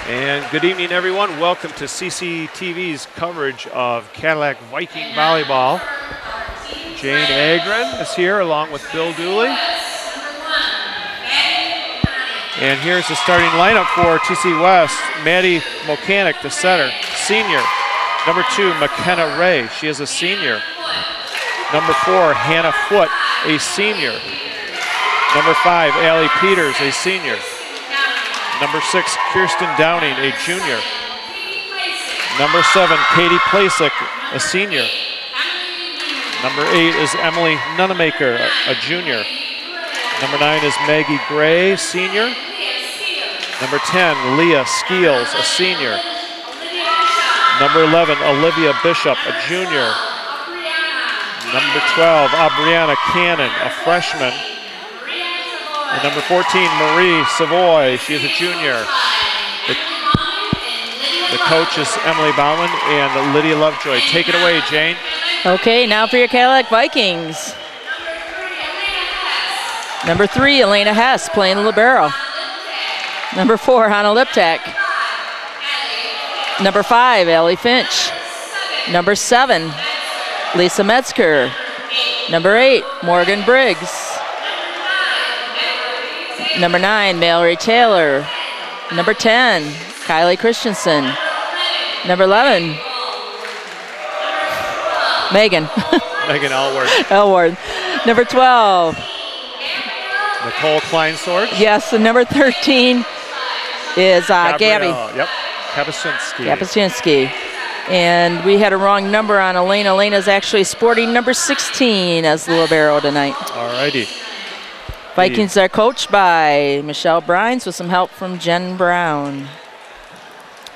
And good evening, everyone. Welcome to CCTV's coverage of Cadillac Viking Volleyball. Jane Agron is here along with Bill Dooley. And here's the starting lineup for TC West. Maddie Mechanic, the setter, senior. Number 2, McKenna Ray, she is a senior. Number 4, Hannah Foote, a senior. Number 5, Allie Peters, a senior. Number 6, Kirsten Downing, a junior. Number 7, Katie Plasek, a senior. Number 8 is Emily Nunemaker, a junior. Number 9 is Maggie Gray, senior. Number 10, Leah Skeels, a senior. Number 11, Olivia Bishop, a junior. Number 12, Aubriana Cannon, a freshman. And number 14, Marie Savoy, she is a junior. The coach is Emily Bauman and Lydia Lovejoy. Take it away, Jane. Okay, now for your Cadillac Vikings. Number 3, Elena Hess, playing the libero. Number 4, Hannah Liptak. Number 5, Allie Finch. Number 7, Lisa Metzger. Number 8, Morgan Briggs. Number 9, Mallory Taylor. Number 10, Kylie Christensen. Number 11, Megan. Megan Elward. Elward. Number 12, Nicole Kleinsword. yes, and number 13 is Gabby. Yep, Kapuscinski. Kapuscinski. And we had a wrong number on Elena. Elena's actually sporting number 16 as the libero tonight. All righty. Vikings are coached by Michelle Brines with some help from Jen Brown.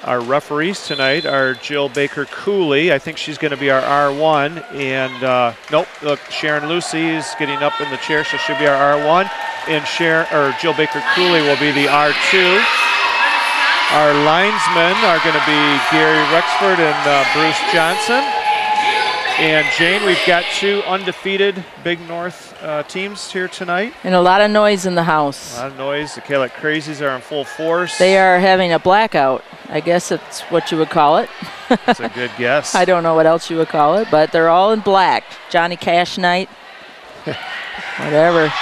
Our referees tonight are Jill Baker-Cooley. I think she's going to be our R1. And nope, look, Sharon Lucy is getting up in the chair, so she'll be our R1. And Jill Baker-Cooley will be the R2. Our linesmen are going to be Gary Rexford and Bruce Johnson. And Jane, we've got 2 undefeated Big North teams here tonight. And a lot of noise in the house. A lot of noise. The Cadillac Crazies are in full force. They are having a blackout. I guess it's what you would call it. That's a good guess. I don't know what else you would call it, but they're all in black. Johnny Cash night, whatever.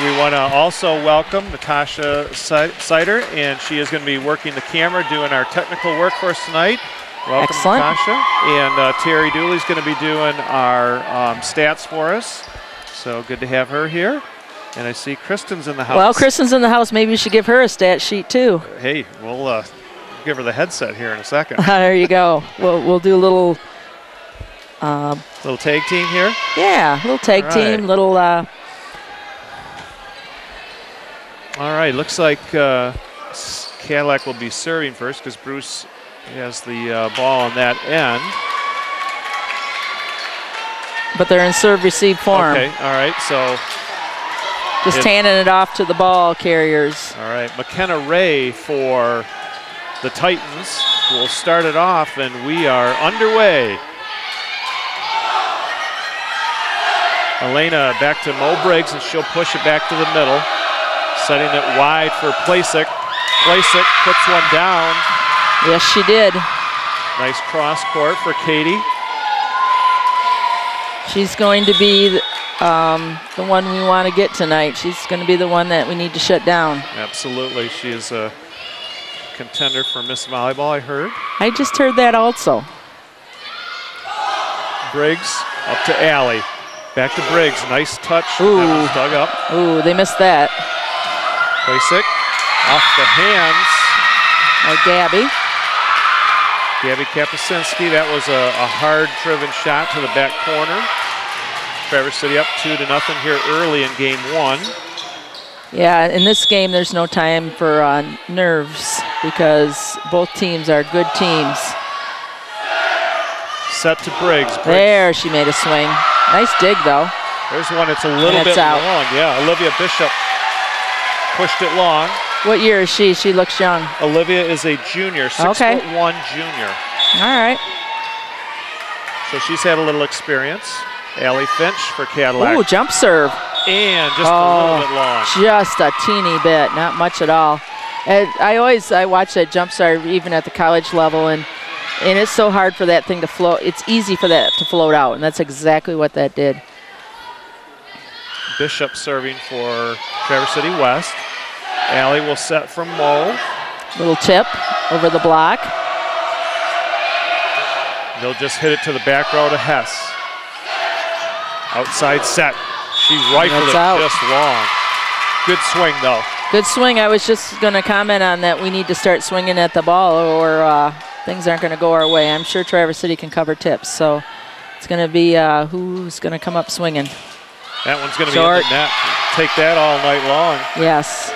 We want to also welcome Natasha Sider, and she is going to be working the camera, doing our technical work for us tonight. Welcome, excellent. Natasha. And Terry Dooley's going to be doing our stats for us. So good to have her here. And I see Kristen's in the house. Well, Kristen's in the house. Maybe you should give her a stat sheet too. Hey, we'll give her the headset here in a second. There you go. We'll do a little little tag team here. Yeah, little tag team, little. All right, looks like Cadillac will be serving first because Bruce has the ball on that end. But they're in serve-receive form. Okay, all right, so. Just handing it off to the ball carriers. All right, McKenna Ray for the Titans will start it off, and we are underway. Elena back to Mo Briggs, and she'll push it back to the middle. Setting it wide for Plasek. Plasek puts one down. Yes, she did. Nice cross court for Katie. She's going to be the one we want to get tonight. She's going to be the one that we need to shut down. Absolutely. She is a contender for Miss Volleyball, I heard. I just heard that also. Briggs up to Allie. Back to Briggs. Nice touch. Ooh. That was dug up. Ooh, they missed that. Plasek off the hands. Gabby. Gabby Kapuscinski. That was a hard-driven shot to the back corner. Traverse City up 2-0 here early in game 1. Yeah, in this game, there's no time for nerves because both teams are good teams. Set to Briggs. There, she made a swing. Nice dig, though. There's one that's a little bit out. long. Yeah, Olivia Bishop pushed it long. What year is she? She looks young. Olivia is a junior, 6'1" junior. All right. So she's had a little experience. Allie Finch for Cadillac. Ooh, jump serve. And just a little bit long. Just a teeny bit, not much at all. And I watch that jump serve even at the college level, and it's so hard for that thing to float. It's easy for that to float out, and that's exactly what that did. Bishop serving for Traverse City West. Allie will set from Mo. Little tip over the block. They'll just hit it to the back row to Hess. Outside set. She rifled it just long. Good swing, though. Good swing. I was just going to comment on that. We need to start swinging at the ball, or things aren't going to go our way. I'm sure Traverse City can cover tips, so it's going to be who's going to come up swinging. That one's going to be in the net. Take that all night long. Yes.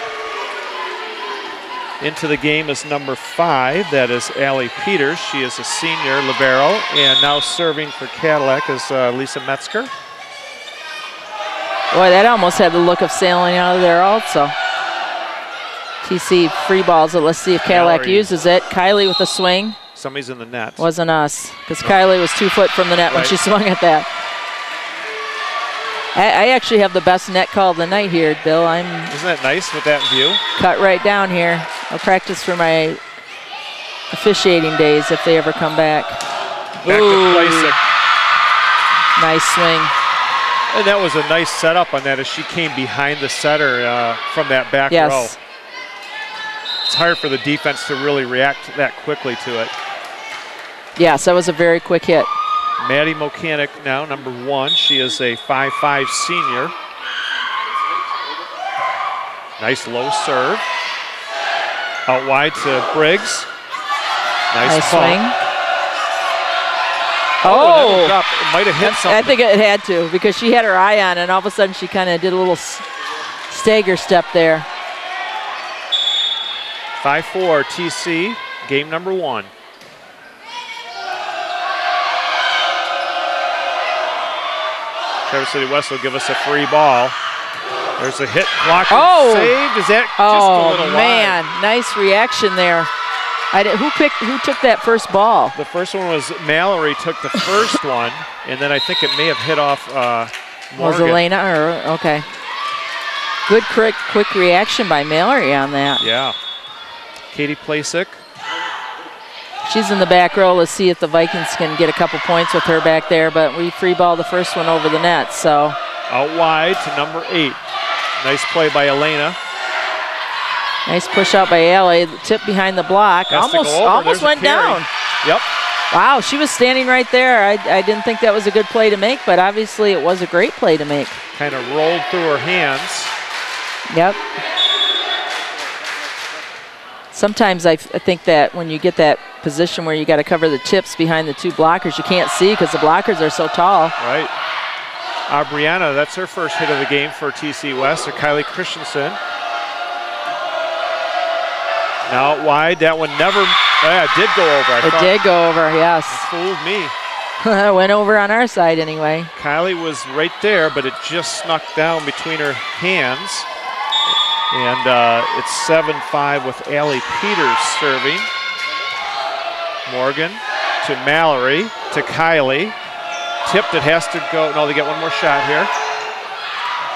Into the game is number 5. That is Allie Peters. She is a senior libero, and now serving for Cadillac is Lisa Metzger. Boy, that almost had the look of sailing out of there also. TC free balls it. Let's see if Cadillac uses it. Kylie with the swing. Somebody's in the net. Wasn't us, because Kylie was 2 foot from the net when she swung at that. I actually have the best net call of the night here, Bill. Isn't that nice with that view? Cut right down here. I'll practice for my officiating days if they ever come back. Back to Placek. Nice swing. And that was a nice setup on that as she came behind the setter from that back row. It's hard for the defense to really react that quickly to it. Yes, that was a very quick hit. Maddie Mechanic now, number 1. She is a 5'5" senior. Nice low serve. Out wide to Briggs. Nice swing. Oh! It might have hit something. I think it had to, because she had her eye on it, and all of a sudden she kind of did a little stagger step there. 5-4 TC, game number 1. Traverse City West will give us a free ball. There's a hit, blocked, saved. Is that just a little man, wide? Nice reaction there. Who took that first ball? The first one was Mallory took the first one, and then I think it may have hit off Morgan. Was Elena, or okay. Good quick reaction by Mallory on that. Yeah. Katie Placek. She's in the back row. Let's see if the Vikings can get a couple points with her back there, but we free ball the first one over the net, so. Out wide to number 8. Nice play by Elena. Nice push out by Allie. Tip behind the block. Almost went down. Yep. Wow, she was standing right there. I didn't think that was a good play to make, but obviously it was a great play to make. Kind of rolled through her hands. Yep. Sometimes I think that when you get that position where you got to cover the tips behind the 2 blockers, you can't see because the blockers are so tall. Right. Brianna, that's her first hit of the game for TC West, or Kylie Christensen. Now out wide, that one did go over. It did go over, yes. It fooled me. It went over on our side anyway. Kylie was right there, but it just snuck down between her hands. And it's 7-5 with Allie Peters serving. Morgan to Mallory to Kylie. Tipped, it has to go. No, they get one more shot here.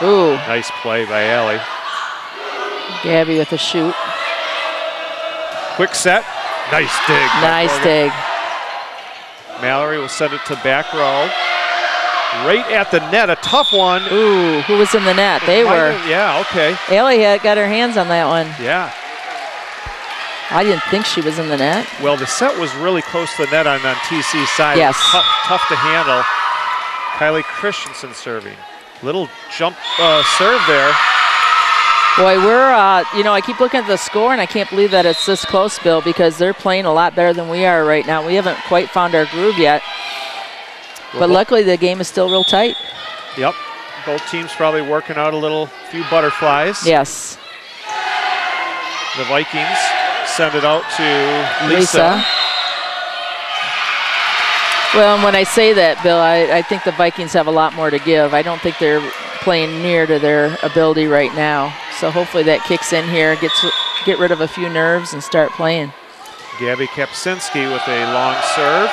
Ooh. Nice play by Allie. Gabby with a shoot. Quick set. Nice dig. Nice dig. Mallory will send it to back row. Right at the net, a tough one. Ooh, who was in the net? They were. Yeah, okay. Allie got her hands on that one. Yeah. I didn't think she was in the net. Well, the set was really close to the net on TC's side. Yes. Tough to handle. Kylie Christensen serving. Little jump serve there. Boy, we're, I keep looking at the score, and I can't believe that it's this close, Bill, because they're playing a lot better than we are right now. We haven't quite found our groove yet. But luckily, the game is still real tight. Yep. Both teams probably working out a few butterflies. Yes. The Vikings send it out to Lisa. Well, and when I say that, Bill, I think the Vikings have a lot more to give. I don't think they're playing near to their ability right now. So hopefully that kicks in here, get rid of a few nerves and start playing. Gabby Kapczynski with a long serve.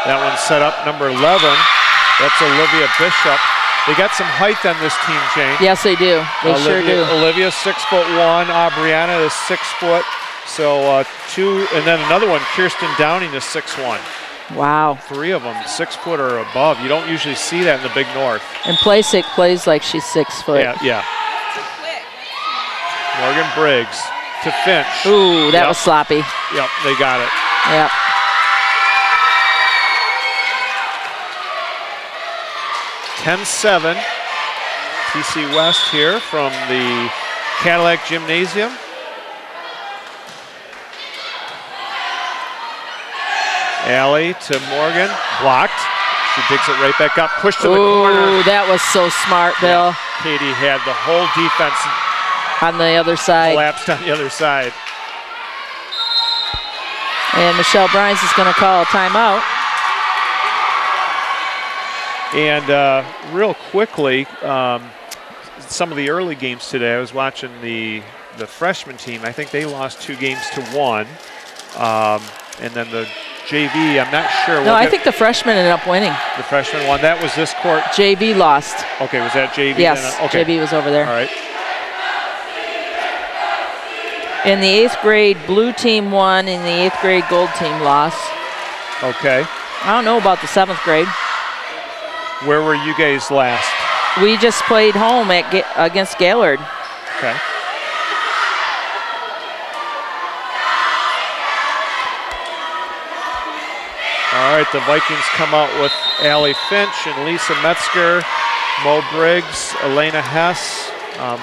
That one's set up number 11. That's Olivia Bishop. They got some height on this team, Jane. Yes, they do. They sure do. Olivia's 6'1". Brianna is 6 foot. So two, and then another one, Kirsten Downing is 6'1". Wow. 3 of them 6 foot or above. You don't usually see that in the Big North. And Playsick plays like she's 6 foot. Yeah. Morgan Briggs to Finch. Ooh, that was sloppy. Yep, they got it. Yep. (10-7). TC West here from the Cadillac Gymnasium. Allie to Morgan, blocked. She digs it right back up, pushed to the corner. Ooh, that was so smart, Bill. Yeah. Katie had the whole defense on the other side. Collapsed on the other side. And Michelle Brines is going to call a timeout. And real quickly, some of the early games today, I was watching the freshman team. I think they lost 2 games to 1. And then the JV, I'm not sure. No, I think the freshman ended up winning. The freshman won. That was this court. JV lost. Okay, was that JV? Yes, okay. JV was over there. All right. In the 8th grade, blue team won. In the 8th grade, gold team lost. Okay. I don't know about the 7th grade. Where were you guys last? We just played home against Gaylord. Okay. All right, the Vikings come out with Allie Finch and Lisa Metzger, Mo Briggs, Elena Hess,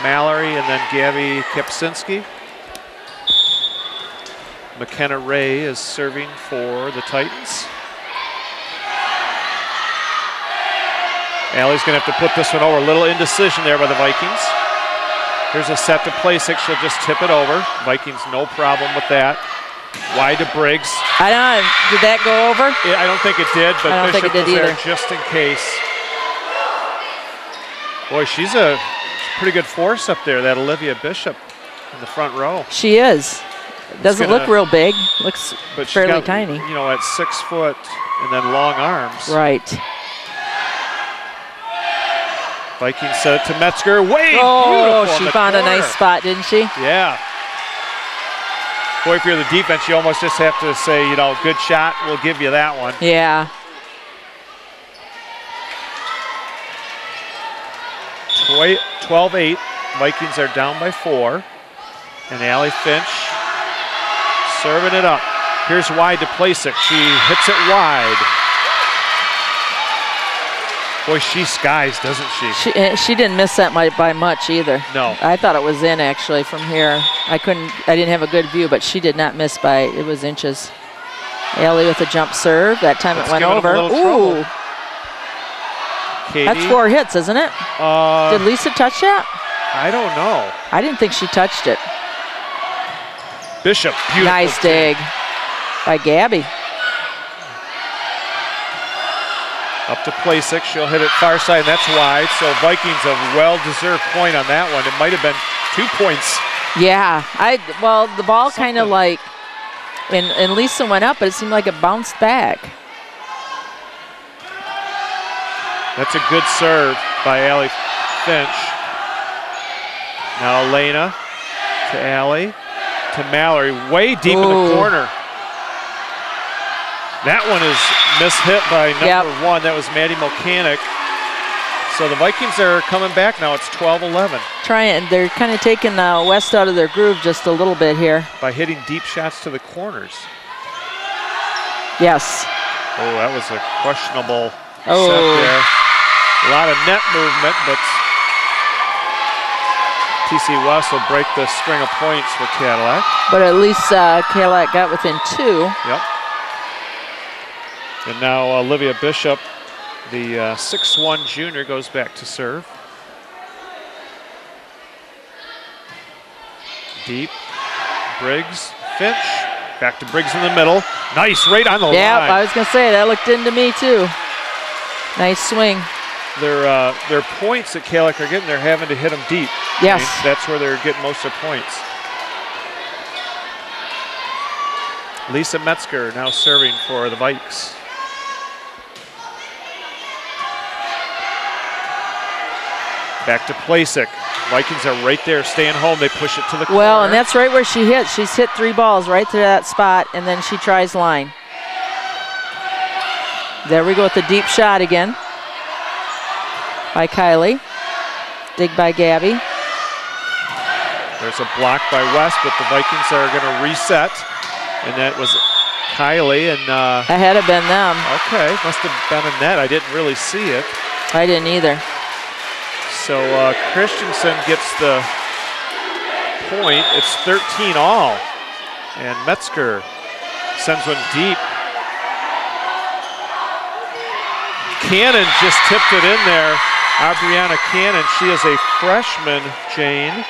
Mallory, and then Gabby Kepsinski. McKenna Ray is serving for the Titans. Allie's going to have to put this one over. A little indecision there by the Vikings. Here's a set to Playsick. She'll just tip it over. Vikings, no problem with that. Wide to Briggs. I don't know. Did that go over? Yeah, I don't think it did, but I don't Bishop think it did was either. there just in case. Boy, she's a pretty good force up there, that Olivia Bishop in the front row. She is. Doesn't look real big. Looks fairly tiny. You know, at 6 foot and then long arms. Right. Vikings set it to Metzger. Oh, beautiful she found a nice spot, didn't she? Yeah. Boy, if you're the defense, you almost just have to say, you know, good shot, we'll give you that one. Yeah. 12-8. Vikings are down by 4. And Allie Finch serving it up. Here's wide to Playsick. She hits it wide. Boy, she skies, doesn't she? She didn't miss that by much either. No. I thought it was in actually from here. I didn't have a good view, but she did not miss by, it was inches. Allie with a jump serve. That time it went over. Ooh. Katie. That's 4 hits, isn't it? Did Lisa touch that? I don't know. I didn't think she touched it. Bishop, beautiful. Nice dig by Gabby. Up to Playsick, she'll hit it far side, and that's wide. So Vikings a well-deserved point on that one. It might have been 2 points. Yeah, well, the ball kind of like, and Lisa went up, but it seemed like it bounced back. That's a good serve by Allie Finch. Now Elena to Allie, to Mallory, way deep in the corner. That one is mishit by number 1. That was Maddie Mechanic. So the Vikings are coming back now. It's 12-11. They're kind of taking West out of their groove just a little bit here. By hitting deep shots to the corners. Yes. Oh, that was a questionable set there. A lot of net movement, but TC West will break the string of points for Cadillac. But at least Cadillac got within 2. Yep. And now Olivia Bishop, the 6'1" junior, goes back to serve. Deep, Briggs, Finch, back to Briggs in the middle. Nice, right on the line. Yeah, I was gonna say, that looked into me too. Nice swing. Their points that Cadillac are getting, they're having to hit them deep. Yes. I mean, that's where they're getting most of their points. Lisa Metzger now serving for the Vikes. Back to Placek. Vikings are right there, staying home. They push it to the corner. Well, and that's right where she hit. She's hit 3 balls right to that spot, and then she tries line. There we go with the deep shot again by Kylie. Dig by Gabby. There's a block by West, but the Vikings are going to reset. And that was Kylie. And that had to have been them. Okay, must have been a net. I didn't really see it. I didn't either. So Christensen gets the point. It's 13 all. And Metzger sends one deep. Cannon just tipped it in there. Aubriana Cannon, she is a freshman, Jane,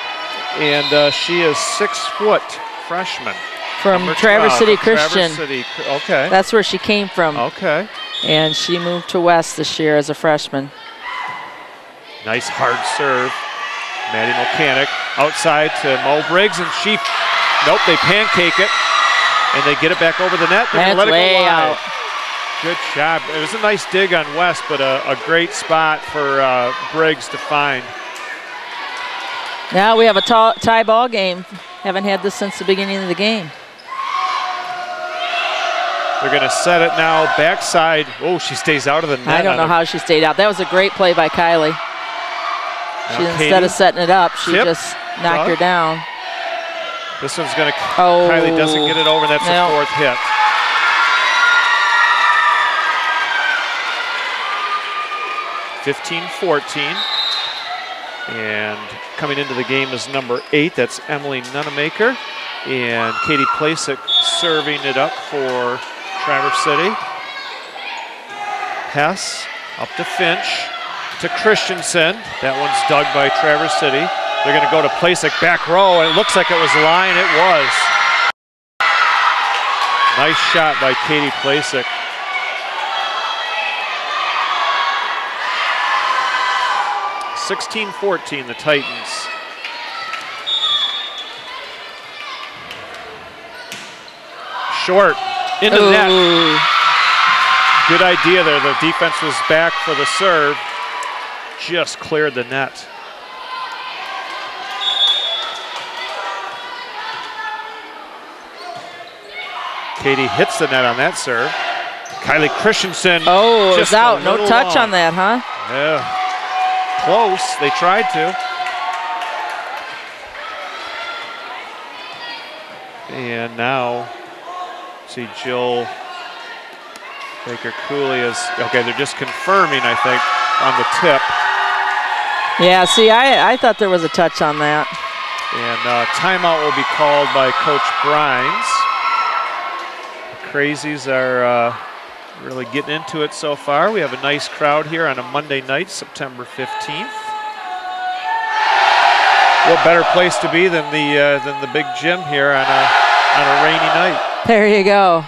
and she is 6-foot freshman. From Traverse City Christian. Traverse City, okay. That's where she came from. Okay. And she moved to West this year as a freshman. Nice hard serve. Maddie Mechanic outside to Mo Briggs, and she, nope, they pancake it, and they get it back over the net. That's let it way go wide. out. Good job. It was a nice dig on West, but a great spot for Briggs to find. Now we have a tie ball game. Haven't had this since the beginning of the game. They're going to set it now. Backside. Oh, she stays out of the net. I don't know how she stayed out. That was a great play by Kylie. She, instead of setting it up, she just knocked her down. This one's going to, Kylie doesn't get it over. That's the 4th hit. (15-14). And coming into the game is number 8. That's Emily Nunemaker. And Katie Placek serving it up for Traverse City. Hess up to Finch, to Christensen. That one's dug by Traverse City. They're going to go to Placek, back row, and it looks like it was line. It was. Nice shot by Katie Placek. (16-14), the Titans. Short, into the net. Good idea there. The defense was back for the serve. Just cleared the net. Katie hits the net on that serve. Kylie Christensen. Oh, it's out. No touch on that, huh? Yeah. Close. They tried to. And now, see Jill Baker-Cooley is, okay, they're just confirming, I think, on the tip. Yeah, see, I thought there was a touch on that. And timeout will be called by Coach Brines. The Crazies are really getting into it so far. We have a nice crowd here on a Monday night, September 15th. What better place to be than the big gym here on a rainy night? There you go.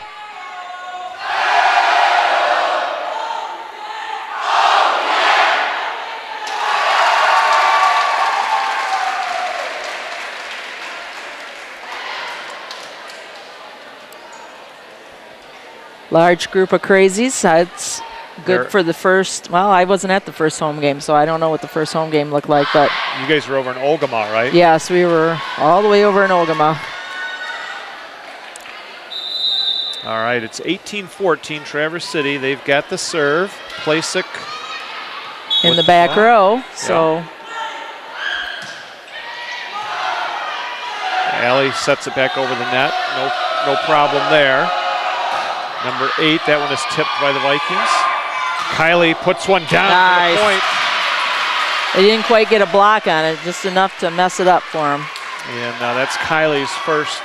Large group of crazies. That's good for the first, well, I wasn't at the first home game, so I don't know what the first home game looked like, but. You guys were over in Ogama, right? Yes, we were all the way over in Ogama. All right, it's 18-14, Traverse City. They've got the serve. Placek in the back row, so. Yeah. Allie sets it back over the net. No problem there. Number 8, that one is tipped by the Vikings. Kylie puts one down for the point. They didn't quite get a block on it, just enough to mess it up for them. And that's Kylie's first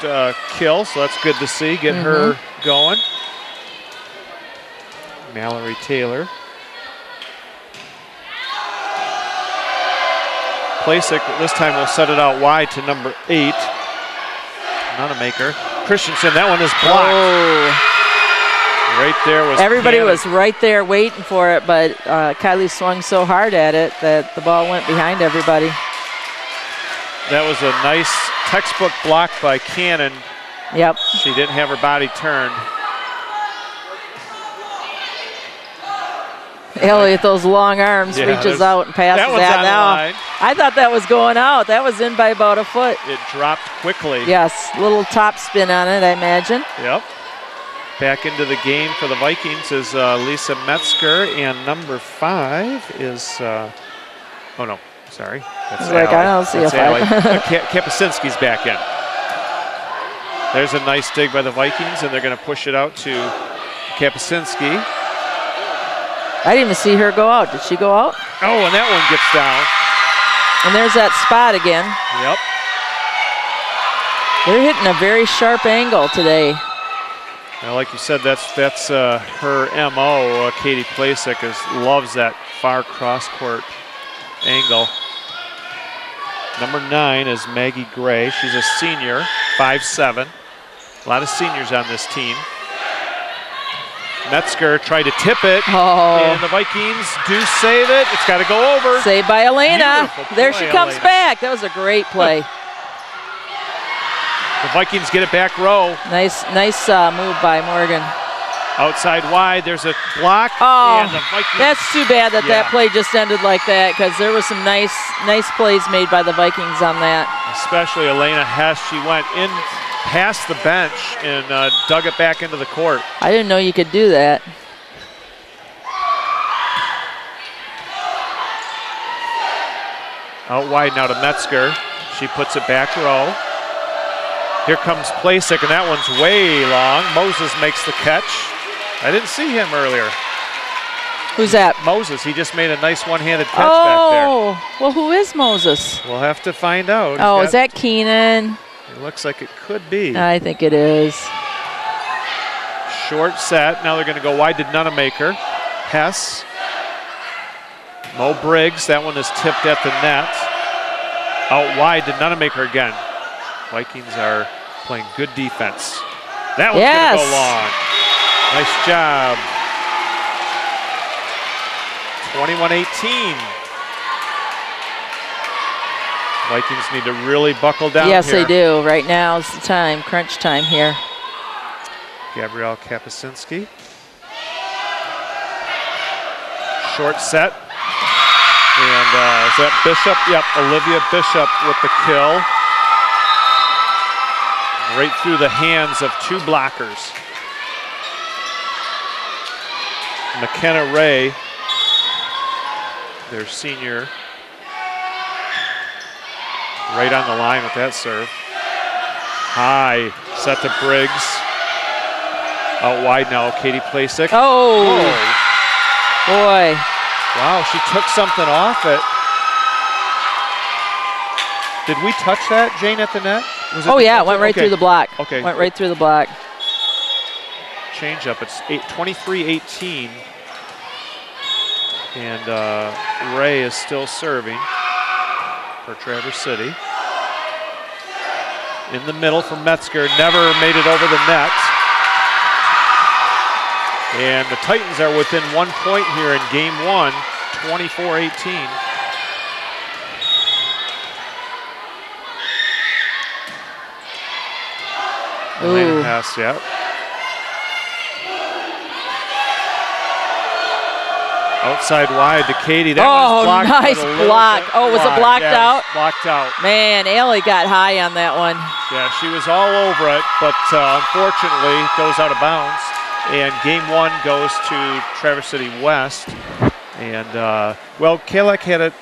kill, so that's good to see. Get her going. Mallory Taylor. Placek this time will set it out wide to number 8. Nunemaker. Christensen, that one is blocked. Oh. Right there was everybody Cannon. was right there waiting for it, but Kylie swung so hard at it that the ball went behind everybody. That was a nice textbook block by Cannon. Yep. She didn't have her body turned. Elliott, those long arms, Yeah, reaches out and passes that one's on the line. I thought that was going out. That was in by about a foot. It dropped quickly. Yes, little top spin on it, I imagine. Yep. Back into the game for the Vikings is Lisa Metzger, and number 5 is, oh no, sorry. That's Like, I don't see a 5. Kapuscinski's back in. There's a nice dig by the Vikings, and they're going to push it out to Kapuscinski. I didn't even see her go out. Did she go out? Oh, and that one gets down. And there's that spot again. Yep. They're hitting a very sharp angle today. Well, like you said, that's her MO. Katie Plasek loves that far cross-court angle. Number 9 is Maggie Gray. She's a senior, 5'7". A lot of seniors on this team. Metzger tried to tip it, and the Vikings do save it. It's got to go over. Saved by Elena. Beautiful There play, she comes Elena. back. That was a great play. The Vikings get it back row. Nice move by Morgan. Outside wide, there's a block. Oh, and the Vikings, that's too bad that that play just ended like that, because there were some nice plays made by the Vikings on that. Especially Elena Hess. She went in past the bench and dug it back into the court. I didn't know you could do that. Out wide now to Metzger. She puts it back row. Here comes Plasek, and that one's way long. Moses makes the catch. I didn't see him earlier. Who's that? Moses. He just made a nice one-handed catch back there. Oh, well, who is Moses? We'll have to find out. Oh, is that Keenan? It looks like it could be. I think it is. Short set. Now they're going to go wide to Nunemaker. Hess. Mo Briggs. That one is tipped at the net. Out wide to Nunemaker again. Vikings are playing good defense. That one's going to go long. Nice job. 21-18. Vikings need to really buckle down Yes, here. they do. Right now is the time, crunch time here. Gabrielle Kapuscinski. Short set. And is that Bishop? Yep, Olivia Bishop with the kill. Right through the hands of 2 blockers. McKenna Ray, their senior, right on the line with that serve. High, set to Briggs. Out wide now, Katie Plasek. Oh, boy. Wow, she took something off it. Did we touch that, Jane, at the net? Was it Oh, yeah, it went right through the block. Okay. Went right through the block. Change up. It's 23-18. And Ray is still serving for Traverse City. In the middle for Metzger. Never made it over the net. And the Titans are within 1 point here in game 1, 24-18. Elena Hess, yep. Outside wide to Katie. That one's blocked. Nice block. Oh, was it blocked out? Blocked out. Man, Allie got high on that one. Yeah, she was all over it, but unfortunately it goes out of bounds. And game 1 goes to Traverse City West. And, well, Cadillac had it.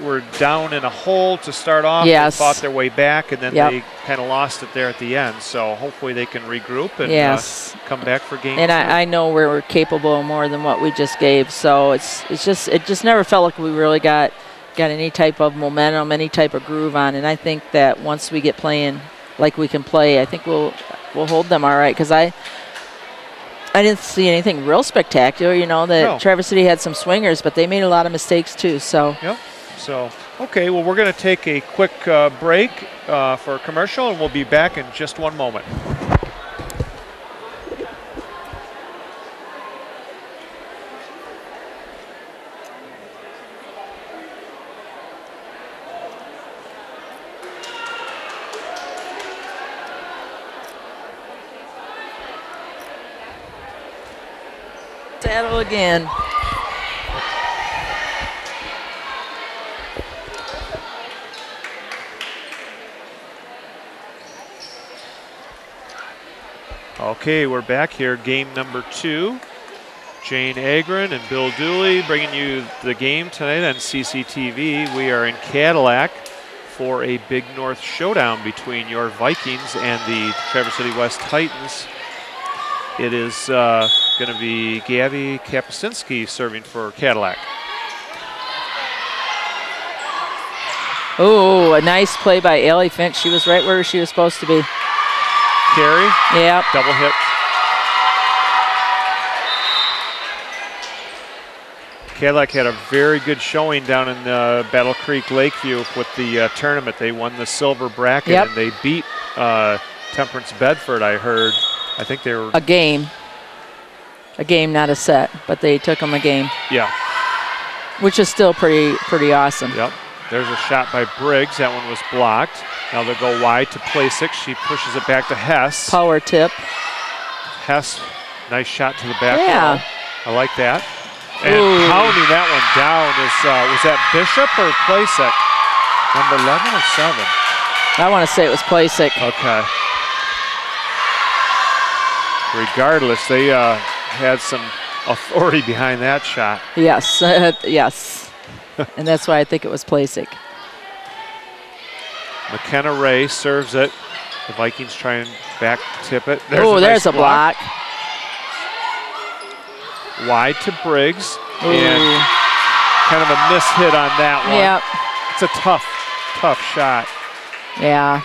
Were down in a hole to start off. Yes. They fought their way back, and then they kind of lost it there at the end. So hopefully they can regroup and come back for game 2. And I know we're capable of more than what we just gave. So it just never felt like we really got any type of momentum, any type of groove on. And I think that once we get playing like we can play, I think we'll hold them all right. Because I didn't see anything real spectacular. You know that Traverse City had some swingers, but they made a lot of mistakes too. So. Yep. So, okay, well, we're going to take a quick break for a commercial, and we'll be back in just 1 moment. Saddle again. Okay, we're back here. Game number 2. Jane Agron and Bill Dooley bringing you the game tonight on CCTV. We are in Cadillac for a Big North showdown between your Vikings and the Traverse City West Titans. It is going to be Gabby Kapuscinski serving for Cadillac. Oh, a nice play by Allie Finch. She was right where she was supposed to be. Carry. Yep. Double hit. Cadillac had a very good showing down in Battle Creek, Lakeview with the tournament. They won the silver bracket, and they beat Temperance Bedford, I heard. I think they were... A game, not a set, but they took them a game. Yeah. Which is still pretty awesome. Yep. There's a shot by Briggs. That one was blocked. Now they'll go wide to Plasek. She pushes it back to Hess. Power tip. Hess, nice shot to the back Yeah. wall. I like that. And pounding that one down is, was that Bishop or Plasek? Number 11 or 7? I want to say it was Plasek. Okay. Regardless, they had some authority behind that shot. Yes, yes. And that's why I think it was Plasek. McKenna Ray serves it. The Vikings try and back tip it. There's a block. Wide to Briggs. And kind of a miss hit on that one. Yep. It's a tough shot. Yeah.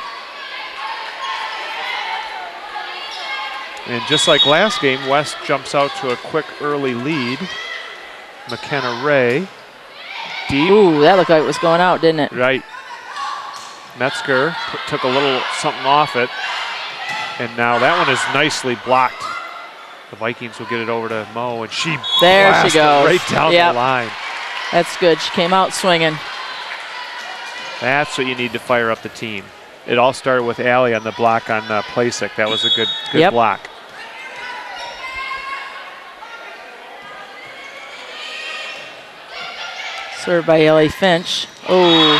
And just like last game, West jumps out to a quick early lead. McKenna Ray. Deep. Ooh, that looked like it was going out, didn't it? Right. Metzger took a little something off it. And now that one is nicely blocked. The Vikings will get it over to Mo, and she blasts it right down the line. That's good. She came out swinging. That's what you need to fire up the team. It all started with Allie on the block on Plasek. That was a good block. Served by Allie Finch. Oh,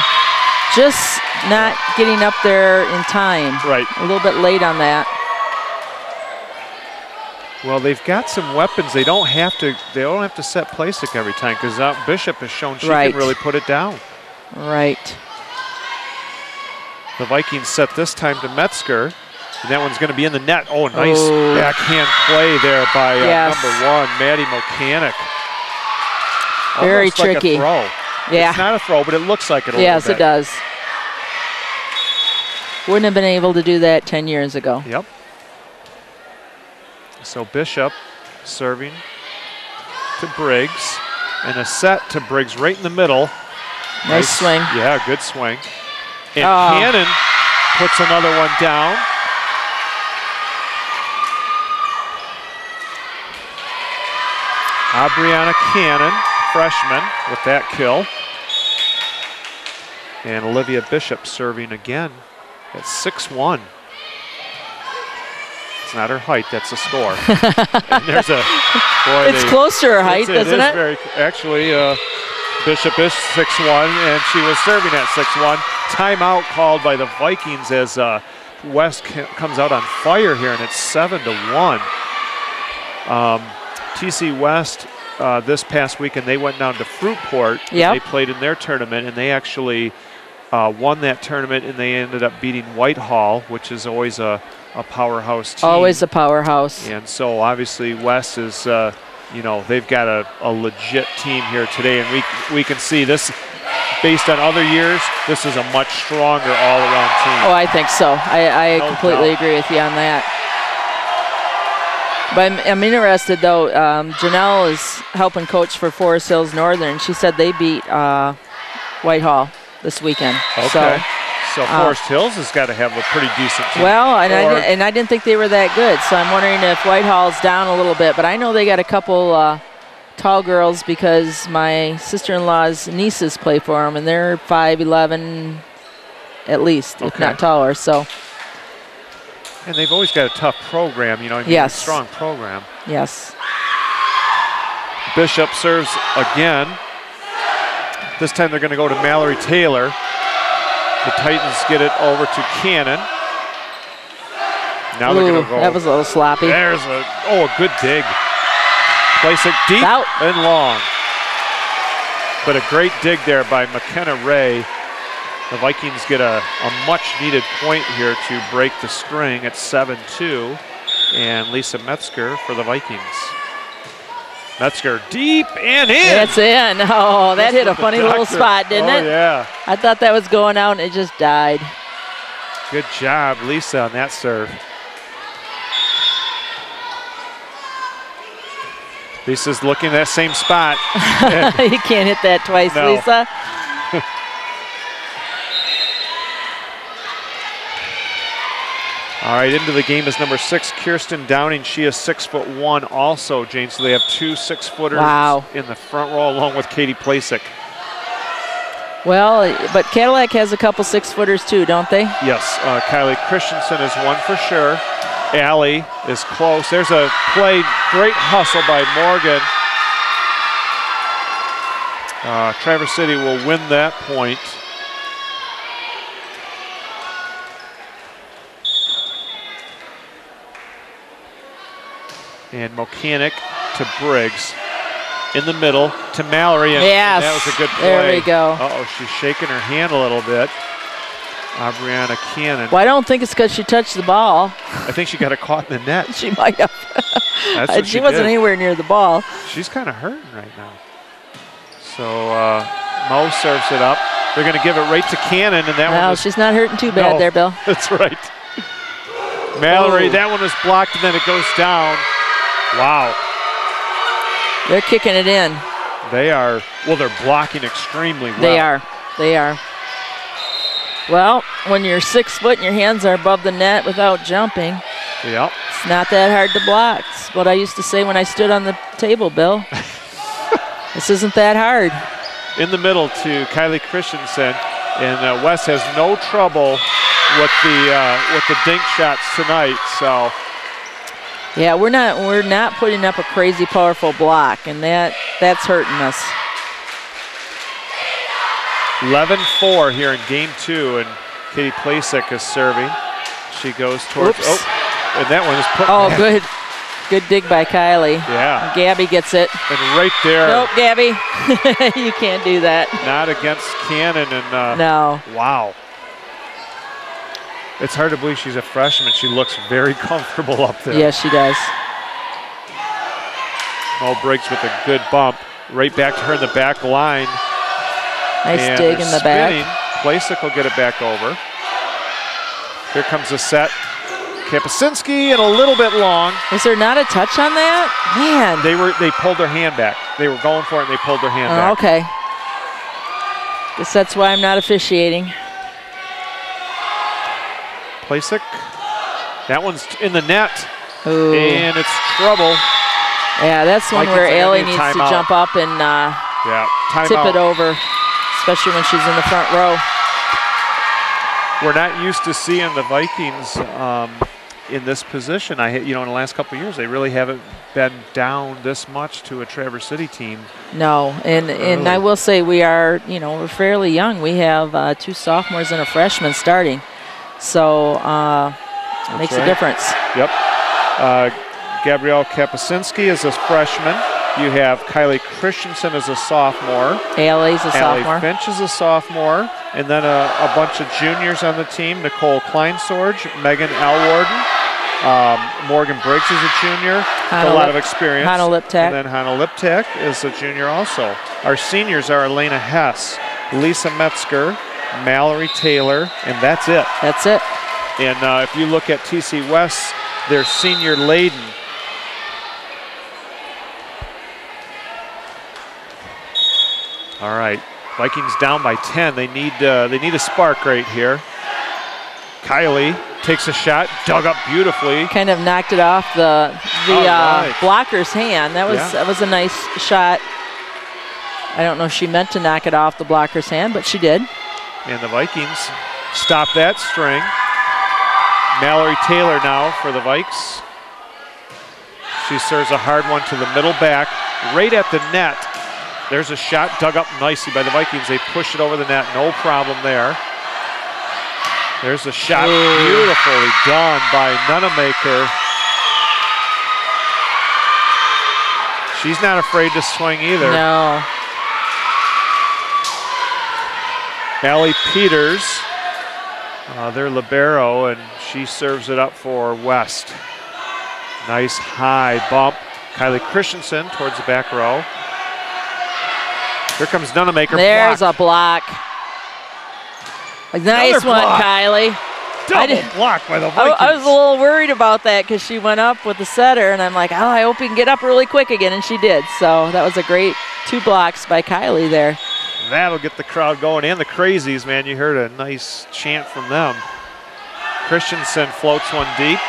just not getting up there in time. Right. A little bit late on that. Well, they've got some weapons. They don't have to set Plasek every time because Bishop has shown she can really put it down. Right. The Vikings set this time to Metzger. And that one's going to be in the net. Oh, nice backhand play there by number 1, Maddie Mechanic. Very tricky. Like a throw. Yeah. It's not a throw, but it looks like it a Yes, little bit. it does. Wouldn't have been able to do that 10 years ago. Yep. So Bishop serving to Briggs. And a set to Briggs right in the middle. Nice swing. Yeah, good swing. And Cannon puts another one down. Brianna Cannon, freshman, with that kill. And Olivia Bishop serving again at 6'1". It's not her height, that's a score. And there's a it's close to her height, isn't it? Very, actually, Bishop is 6'1", and she was serving at 6'1". Timeout called by the Vikings as West comes out on fire here, and it's 7-1. TC West this past weekend, they went down to Fruitport. They played in their tournament, and they actually won that tournament, and they ended up beating Whitehall, which is always a powerhouse team. Always a powerhouse. And so obviously West is, they've got a legit team here today, and we can see this. Based on other years, this is a much stronger all-around team. Oh, I think so. I completely agree with you on that. But I'm interested, though. Janelle is helping coach for Forest Hills Northern. She said they beat Whitehall this weekend. Okay. So Forest Hills has got to have a pretty decent team. Well, and I didn't think they were that good. So I'm wondering if Whitehall's down a little bit. But I know they got a couple tall girls because my sister-in-law's nieces play for them, and they're 5'11" at least, if not taller. So. And they've always got a tough program, a strong program. Yes. Bishop serves again. This time they're going to go to Mallory Taylor. The Titans get it over to Cannon. Now they're going to go. That was a little sloppy. There's a good dig. Place it deep and long. But a great dig there by McKenna Ray. The Vikings get a much-needed point here to break the string at 7-2. And Lisa Metzger for the Vikings. Metzger deep and in. It's in. Oh, that hit a funny little spot, didn't it? Oh, yeah. I thought that was going out, and it just died. Good job, Lisa, on that serve. Lisa's looking at that same spot. You can't hit that twice, no. Lisa. All right, into the game is number 6, Kirsten Downing. She is 6'1" also, Jane. So they have 2 6-footers in the front row along with Katie Plasek. Well, but Cadillac has a couple 6-footers too, don't they? Yes, Kylie Christensen is one for sure. Allie is close. There's a play, great hustle by Morgan. Traverse City will win that point. And Mechanic to Briggs. In the middle to Mallory. And yes, that was a good play. There we go. Uh-oh, she's shaking her hand a little bit. Brianna Cannon. Well, I don't think it's because she touched the ball. I think she got it caught in the net. She might have. That's what she wasn't anywhere near the ball. She's kind of hurting right now. So Mo serves it up. They're going to give it right to Cannon, and that one was, she's not hurting too bad there, Bill. That's right. Mallory, that one was blocked, and then it goes down. Wow. They're kicking it in. They are, well, they're blocking extremely well. They are. They are. Well, when you're 6 foot and your hands are above the net without jumping, it's not that hard to block. It's what I used to say when I stood on the table, Bill. This isn't that hard. In the middle to Kylie Christensen, and Wes has no trouble with the dink shots tonight. So. Yeah, we're not putting up a crazy powerful block, and that's hurting us. 11-4 here in game 2, and Katie Plasek is serving. She goes towards, and that one is put back. Good. Good dig by Kylie. Yeah. And Gabby gets it. And right there. Nope, Gabby. You can't do that. Not against Cannon. And no. Wow. It's hard to believe she's a freshman. She looks very comfortable up there. Yes, she does. Mo Briggs with a good bump. Right back to her in the back line. Nice dig in the back. Plasek will get it back over. Here comes the set. Kapusinski and a little bit long. Was there not a touch on that? Man. They pulled their hand back. They were going for it and they pulled their hand back. Okay. Guess that's why I'm not officiating. Plasek. That one's in the net. Ooh. And it's trouble. Yeah, that's one where Allie needs to jump up and tip it over, especially when she's in the front row. We're not used to seeing the Vikings in this position. In the last couple of years, they really haven't been down this much to a Traverse City team. No, and I will say we're fairly young. We have 2 sophomores and a freshman starting, so it makes a difference. Yep. Gabrielle Kapusinski is a freshman. You have Kylie Christensen as a sophomore. Allie's a sophomore. Allie Finch is a sophomore. And then a bunch of juniors on the team. Nicole Kleinsorge, Megan Alwarden, Morgan Briggs is a junior. A lot of experience. Hannah Liptak. And then Hannah Liptak is a junior also. Our seniors are Elena Hess, Lisa Metzger, Mallory Taylor, and that's it. That's it. And if you look at TC West, they're senior laden. All right, Vikings down by 10. They need a spark right here. Kylie takes a shot, dug up beautifully. Kind of knocked it off the blocker's hand. That was a nice shot. I don't know if she meant to knock it off the blocker's hand, but she did. And the Vikings stop that string. Mallory Taylor now for the Vikes. She serves a hard one to the middle back, right at the net. There's a shot dug up nicely by the Vikings. They push it over the net, no problem there. There's a shot, beautifully done by Nunamaker. She's not afraid to swing either. No. Allie Peters, their libero, and she serves it up for West. Nice high bump. Kylie Christensen towards the back row. Here comes Nunamaker. There's a block. A nice one, Kylie. Double block by the Vikings. I was a little worried about that because she went up with the setter, and I'm like, oh, I hope you can get up really quick again, and she did. So that was a great 2 blocks by Kylie there. That'll get the crowd going, and the crazies, man. You heard a nice chant from them. Christensen floats one deep.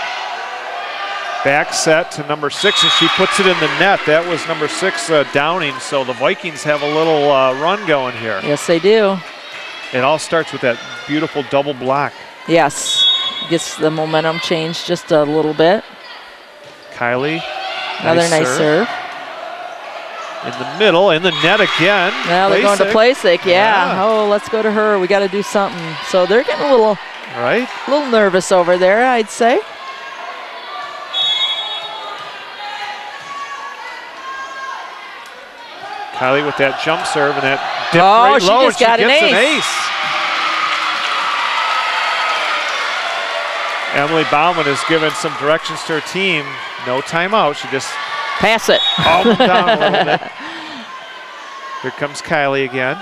Back set to number 6, and she puts it in the net. That was number 6 Downing, so the Vikings have a little run going here. Yes, they do. It all starts with that beautiful double block. Yes, gets the momentum changed just a little bit. Kylie, another nice serve. In the middle, in the net again. Now they're going to Playsick, yeah. Oh, let's go to her. We got to do something. So they're getting a little nervous over there, I'd say. Kylie with that jump serve and that dip right she low, just got and she an gets ace. Emily Bauman has given some directions to her team. No timeout. She just pass it. Calm them down a little bit. Here comes Kylie again.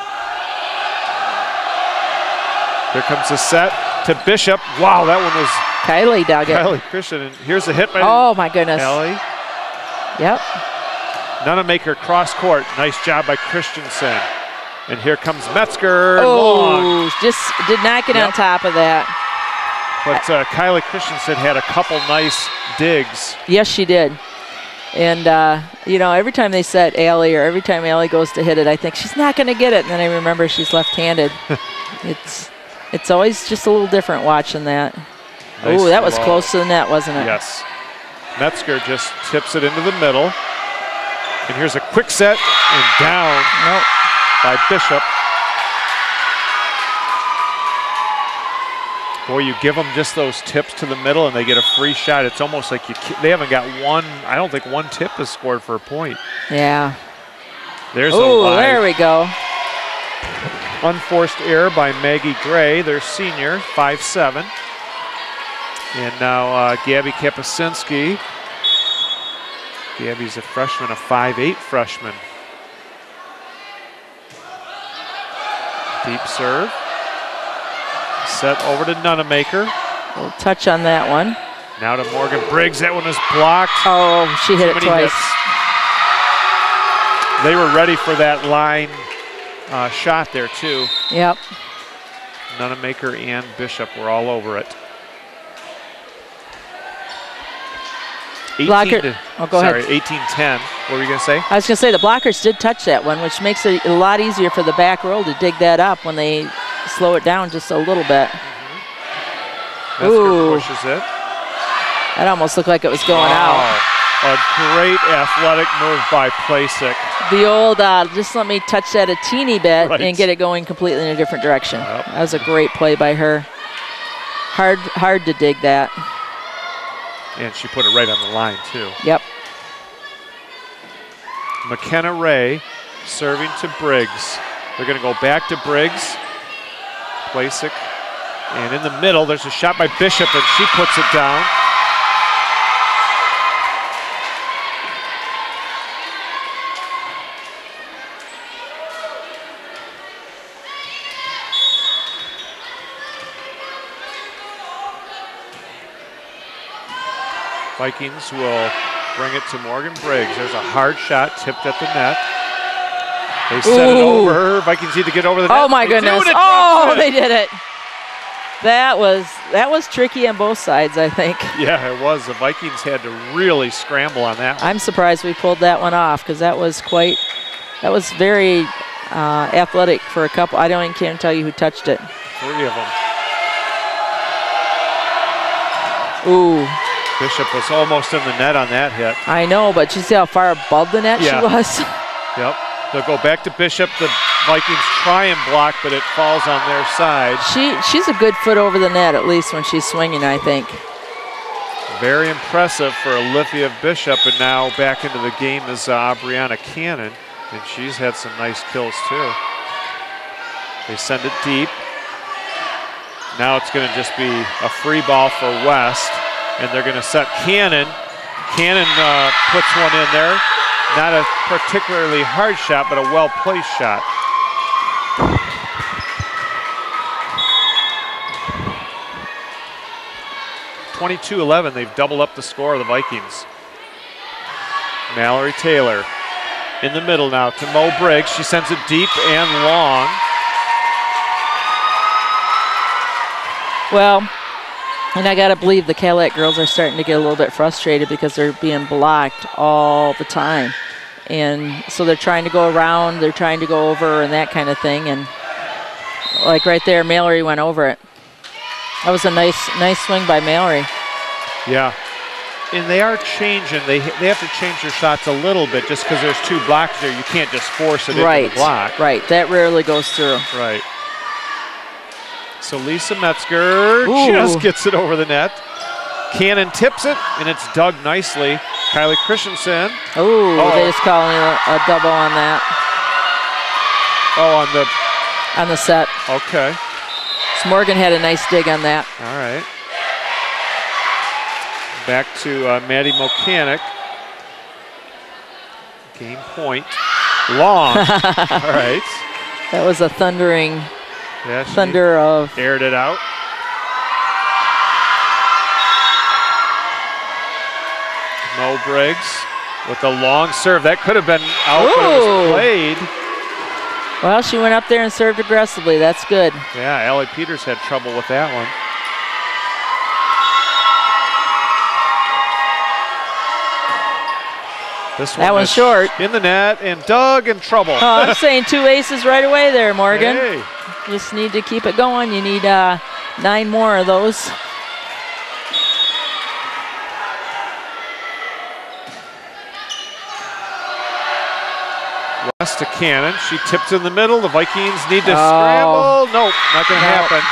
Here comes the set to Bishop. Wow, that one was Kylie dug it. Kylie Christian. And here's a hit by my goodness. Kylie. Yep. Nunamaker cross court. Nice job by Christensen. And here comes Metzger. Oh, long. just did not get on top of that. But Kylie Christensen had a couple nice digs. Yes, she did. And, you know, every time they set Allie, or every time Allie goes to hit it, I think she's not going to get it. And then I remember she's left-handed. It's always just a little different watching that. Nice oh, that was close to the net, wasn't it? Yes. Metzger just tips it into the middle. And here's a quick set and down by Bishop. Boy, you give them just those tips to the middle and they get a free shot. It's almost like they haven't got one, I don't think one tip is scored for a point. Yeah. There's there we go. Unforced error by Maggie Gray, their senior, 5'7". And now Gabby Kapusinski. Gabby's a freshman, a 5'8" freshman. Deep serve. Set over to Nunamaker. A little touch on that one. Now to Morgan Briggs. That one is blocked. Oh, she hit it twice. Hits. They were ready for that line shot there, too. Yep. Nunamaker and Bishop were all over it. Blocker. Oh, go ahead. 18-10. What were you going to say? I was going to say the blockers did touch that one, which makes it a lot easier for the back row to dig that up when they slow it down just a little bit. Metzger pushes it. That almost looked like it was going out. A great athletic move by Playsick. The old, just let me touch that a teeny bit and get it going completely in a different direction. Yep. That was a great play by her. Hard to dig that. And she put it right on the line, too. Yep. McKenna Ray serving to Briggs. They're going to go back to Briggs. Playsick. And in the middle, there's a shot by Bishop, and she puts it down. Vikings will bring it to Morgan Briggs. There's a hard shot tipped at the net. They set it over. Vikings need to get over the net. Oh my goodness. They did it. That was tricky on both sides, I think. Yeah, it was. The Vikings had to really scramble on that one. I'm surprised we pulled that one off because that was very athletic for a couple. I can't tell you who touched it. 3 of them. Ooh. Bishop was almost in the net on that hit. I know, but you see how far above the net she was? Yep. They'll go back to Bishop. The Vikings try and block, but it falls on their side. She's a good foot over the net, at least when she's swinging, I think. Very impressive for Olivia Bishop, and now back into the game is Brianna Cannon, and she's had some nice kills too. They send it deep. Now it's going to just be a free ball for West, and they're going to set Cannon. Cannon puts one in there. Not a particularly hard shot, but a well-placed shot. (22-11). They've doubled up the score of the Vikings. Mallory Taylor in the middle now to Mo Briggs. She sends it deep and long. Well, and I got to believe the Cadillac girls are starting to get a little bit frustrated because they're being blocked all the time. And so they're trying to go around, they're trying to go over and that kind of thing. And like right there, Mallory went over it. That was a nice swing by Mallory. Yeah. And they are changing. They have to change their shots a little bit just because there's two blocks there. You can't just force it into the block. Right, that rarely goes through. Right. So Lisa Metzger just gets it over the net. Cannon tips it, and it's dug nicely. Kylie Christensen. They just calling a double on that. On the set. Okay. So Morgan had a nice dig on that. All right. Back to Maddie Mokanic. Game point. Long. All right. That was a thundering thunder of. Aired it out. Mo Briggs with a long serve. That could have been out, but it was played. Well, she went up there and served aggressively. That's good. Yeah, Allie Peters had trouble with that one. That one's short. In the net and dug in trouble. Oh, I'm saying 2 aces right away there, Morgan. Hey. Just need to keep it going. You need 9 more of those. West to Cannon. She tipped in the middle. The Vikings need to scramble. Nope, not going to happen.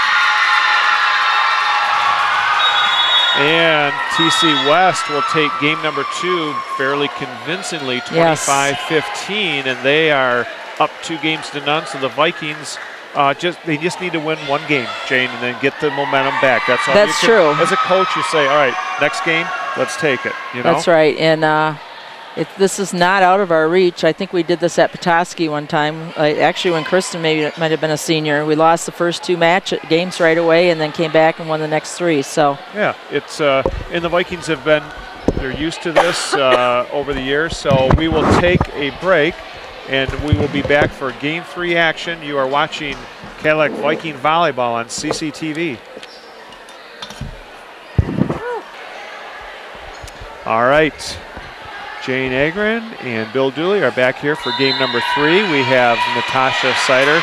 And TC West will take game number 2 fairly convincingly, 25-15, and they are up 2 games to none. So the Vikings they just need to win 1 game, Jane, and then get the momentum back. That's all. That's true. As a coach, you say, all right, next game, let's take it. You know? That's right, and this is not out of our reach. I think we did this at Petoskey one time. Actually, when Kristen might have been a senior, we lost the first 2 games right away, and then came back and won the next 3. So yeah, it's and the Vikings they're used to this over the years. So we will take a break, and we will be back for Game 3 action. You are watching Cadillac Viking Volleyball on CCTV. All right. Jane Agron and Bill Dooley are back here for game number 3. We have Natasha Sider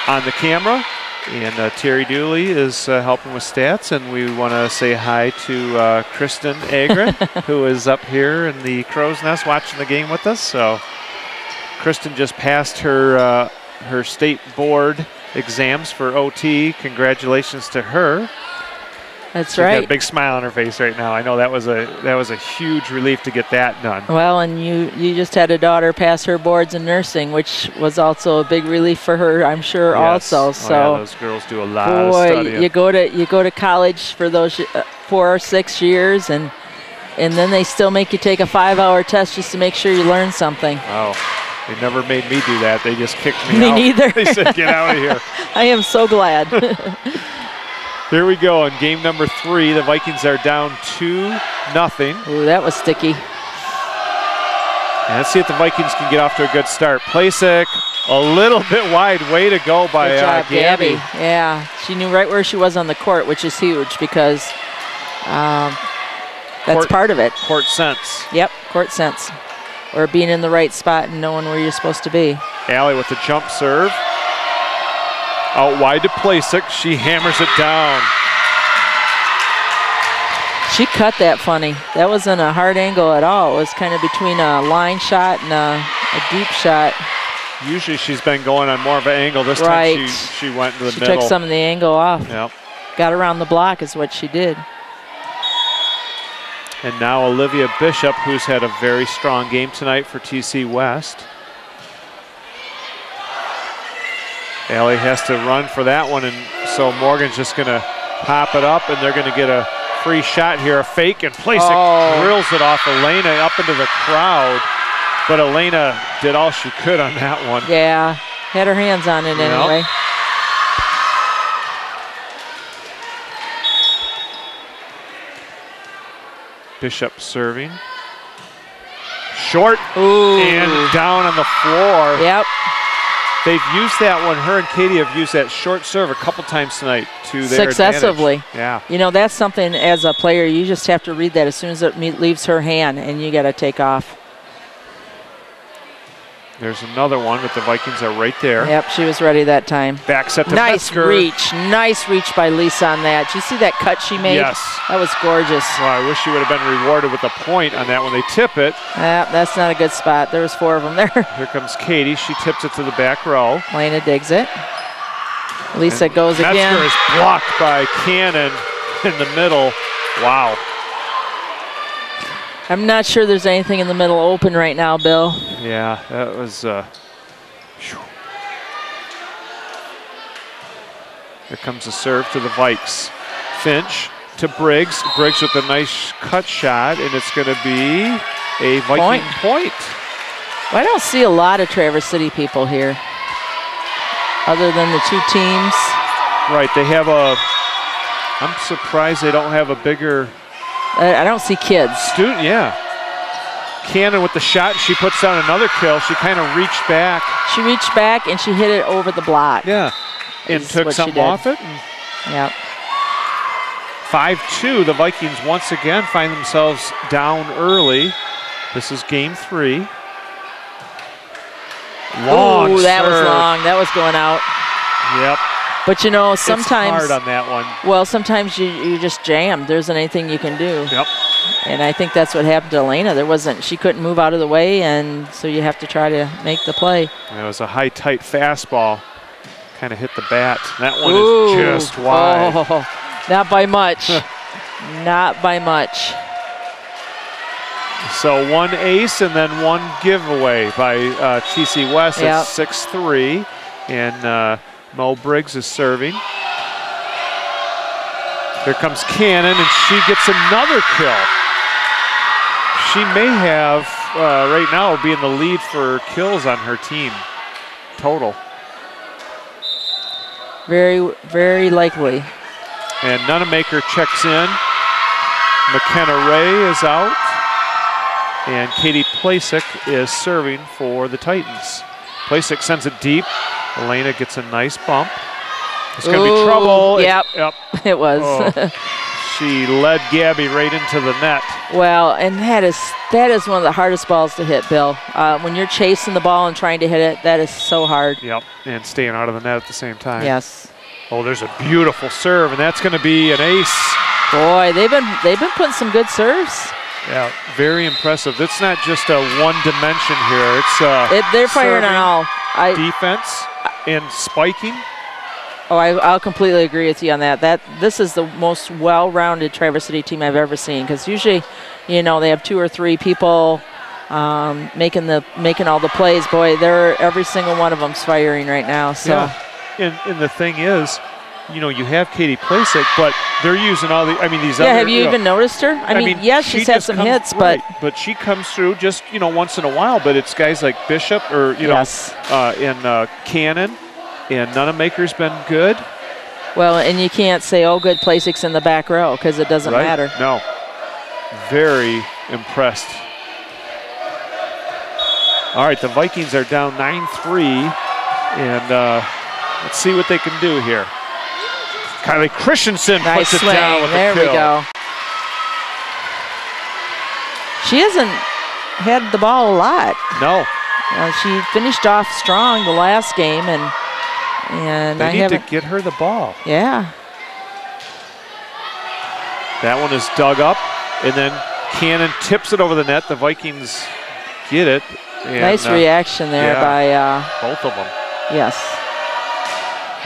on the camera, and Terry Dooley is helping with stats, and we want to say hi to Kristen Agron, who is up here in the crow's nest watching the game with us. So Kristen just passed her state board exams for OT. Congratulations to her. That's right. She's got a big smile on her face right now. I know that was a huge relief to get that done. Well, and you just had a daughter pass her boards in nursing, which was also a big relief for her, I'm sure. Yes. Also. So yeah, those girls do a lot of studying. you go to college for those 4 or 6 years, and then they still make you take a 5-hour test just to make sure you learn something. Oh. They never made me do that. They just kicked me out. Me neither. They said, get out of here. I am so glad. Here we go in game number 3. The Vikings are down 2-0. Ooh, that was sticky. And let's see if the Vikings can get off to a good start. Plasek, a little bit wide. Way to go by Gabby. Yeah, she knew right where she was on the court, which is huge because that's part of it. Court sense. Yep, court sense. Or being in the right spot and knowing where you're supposed to be. Allie with the jump serve. Out wide to Plasek. She hammers it down. She cut that funny. That wasn't a hard angle at all. It was kind of between a line shot and a deep shot. Usually she's been going on more of an angle. This time she went into the middle. She took some of the angle off. Yep. Got around the block is what she did. And now Olivia Bishop, who's had a very strong game tonight for TC West. Allie has to run for that one, and so Morgan's just going to pop it up, and they're going to get a free shot here, a fake, and Placek drills it off Elena up into the crowd. But Elena did all she could on that one. Yeah, had her hands on it anyway. Bishop serving. Short. Ooh. And down on the floor. Yep. They've used that one. Her and Katie have used that short serve a couple times tonight to their successively. advantage. Yeah. You know, that's something as a player, you just have to read that as soon as it leaves her hand, and you got to take off. There's another one, but the Vikings are right there. Yep, she was ready that time. Back set to nice Metzger. Nice reach by Lisa on that. Did you see that cut she made? Yes. That was gorgeous. Well, I wish she would have been rewarded with a point on that when they tip it. That's not a good spot. There was 4 of them there. Here comes Katie. She tips it to the back row. Elena digs it. Lisa and goes Metzger again. Metzger is blocked by Cannon in the middle. Wow. I'm not sure there's anything in the middle open right now, Bill. Yeah, that was... Here comes the serve to the Vikes. Finch to Briggs. Briggs with a nice cut shot, and it's going to be a Viking point. Well, I don't see a lot of Traverse City people here, other than the 2 teams. Right, they have a... I'm surprised they don't have a bigger... I don't see kids. Student, yeah. Cannon with the shot. She puts down another kill. She kind of reached back. She reached back and she hit it over the block. Yeah. And took something off it. Yep. 5-2. The Vikings once again find themselves down early. This is game 3. Long Ooh, that serve. was long. That was going out. Yep. But you know, sometimes it's hard on that one. Well, sometimes you just jam. There isn't anything you can do. Yep. And I think that's what happened to Elena. She couldn't move out of the way, and so you have to try to make the play. It was a high, tight fastball. Kind of hit the bat. That one is just wide. Oh, not by much. Not by much. So 1 ace and then 1 giveaway by TC West. Yep. It's 6-3. And Mo Briggs is serving. Here comes Cannon, and she gets another kill. She may have, right now, be in the lead for kills on her team, total. Very, very likely. And Nunemaker checks in. McKenna Ray is out. And Katie Placek is serving for the Titans. Placek sends it deep. Elena gets a nice bump. It's going to be trouble. Yep, it was. Oh. She led Gabby right into the net. Well, and that is one of the hardest balls to hit, Bill. When you're chasing the ball and trying to hit it, that is so hard. Yep, and staying out of the net at the same time. Yes. Oh, there's a beautiful serve, and that's going to be an ace. Boy, they've been putting some good serves. Yeah, very impressive. It's not just a one dimension here. It's they're firing on all. Defense and spiking. Oh, I'll completely agree with you on that. This is the most well-rounded Traverse City team I've ever seen, because usually, you know, they have 2 or 3 people making all the plays. Boy, every single one of them's firing right now. So. Yeah, and the thing is, you know, you have Katie Placek, but they're using all these other. Yeah, have you even noticed her? I mean, yes, she's had some hits, but she comes through just, you know, once in a while. But it's guys like Bishop or and Cannon. And Nunemaker's been good. Well, and you can't say, oh, good Placek's in the back row, because it doesn't matter. No. Very impressed. All right, the Vikings are down 9-3. And let's see what they can do here. Kylie Christensen puts it down with the kill. There we go. She hasn't had the ball a lot. No. She finished off strong the last game, and they need to get her the ball. Yeah. That one is dug up, and then Cannon tips it over the net. The Vikings get it. And, nice reaction there by both of them. Yes.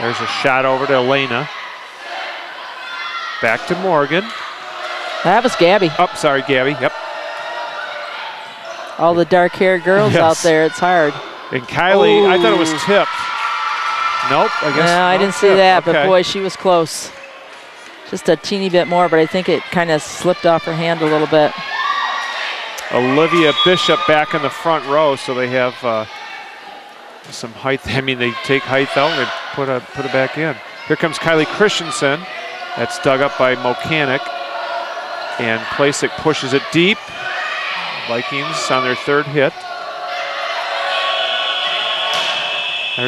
There's a shot over to Elena. Back to Morgan. That was Gabby. Oh, sorry, Gabby. Yep. All the dark-haired girls out there, it's hard. And Kylie, I thought it was tipped. Nope, I guess. No, I didn't see that, but boy, she was close. Just a teeny bit more, but I think it kind of slipped off her hand a little bit. Olivia Bishop back in the front row, so they have some height. I mean, they take height out and put it back in. Here comes Kylie Christensen. That's dug up by Mokanic. And Placek pushes it deep. Vikings on their third hit.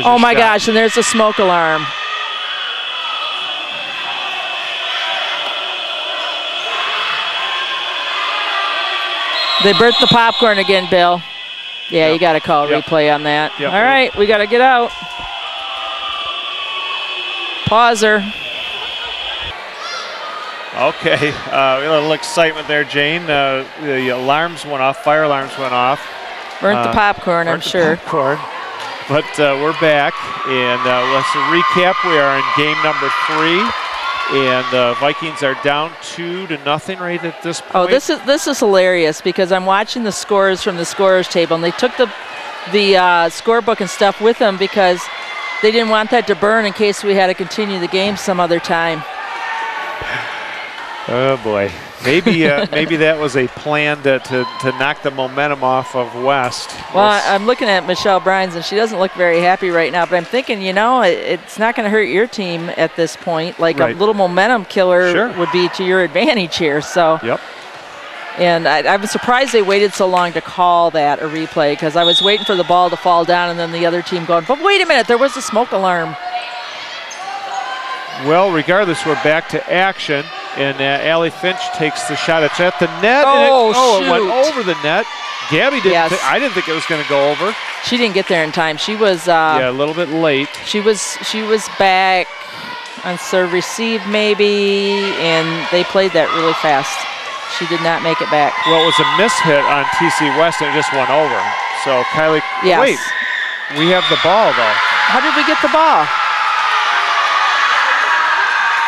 Oh my gosh, and there's a smoke alarm. They burnt the popcorn again, Bill. Yeah, you got to call replay on that. All right, we got to get out. Pause her. Okay, a little excitement there, Jane. The alarms went off, fire alarms went off. Burnt the popcorn, I'm sure. Popcorn. But we're back, and let's recap. We are in game number 3, and the Vikings are down 2-0 right at this point. Oh, this is hilarious because I'm watching the scores from the scorers table, and they took the scorebook and stuff with them because they didn't want that to burn in case we had to continue the game some other time. Oh boy, maybe maybe that was a plan to knock the momentum off of West. Well, I'm looking at Michelle Brines, and she doesn't look very happy right now. But I'm thinking, you know, it's not going to hurt your team at this point. Like a little momentum killer would be to your advantage here. So. Yep. And I was surprised they waited so long to call that a replay because I was waiting for the ball to fall down and then the other team going, but wait a minute, there was a smoke alarm. Well, regardless, we're back to action. And Allie Finch takes the shot. It's at the net. Oh, it went over the net. Gabby didn't. I didn't think it was going to go over. She didn't get there in time. She was. Yeah, a little bit late. She was back on serve receive maybe, and they played that really fast. She did not make it back. Well, it was a miss hit on TC West, and it just went over. So Kylie. Yes. Wait, we have the ball though. How did we get the ball?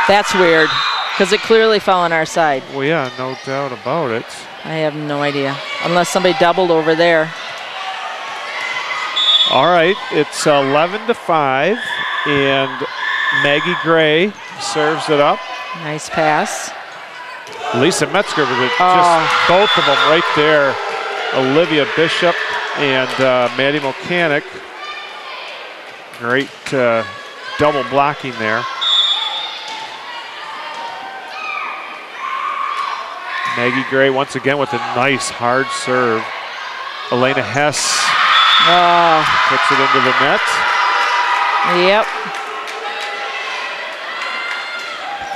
That's weird. Because it clearly fell on our side. Well, yeah, no doubt about it. I have no idea. Unless somebody doubled over there. All right, it's 11-5, and Maggie Gray serves it up. Nice pass. Lisa Metzger with it, just both of them right there. Olivia Bishop and Maddie Mokanic. Great double blocking there. Maggie Gray once again with a nice hard serve. Elena Hess puts it into the net. Yep.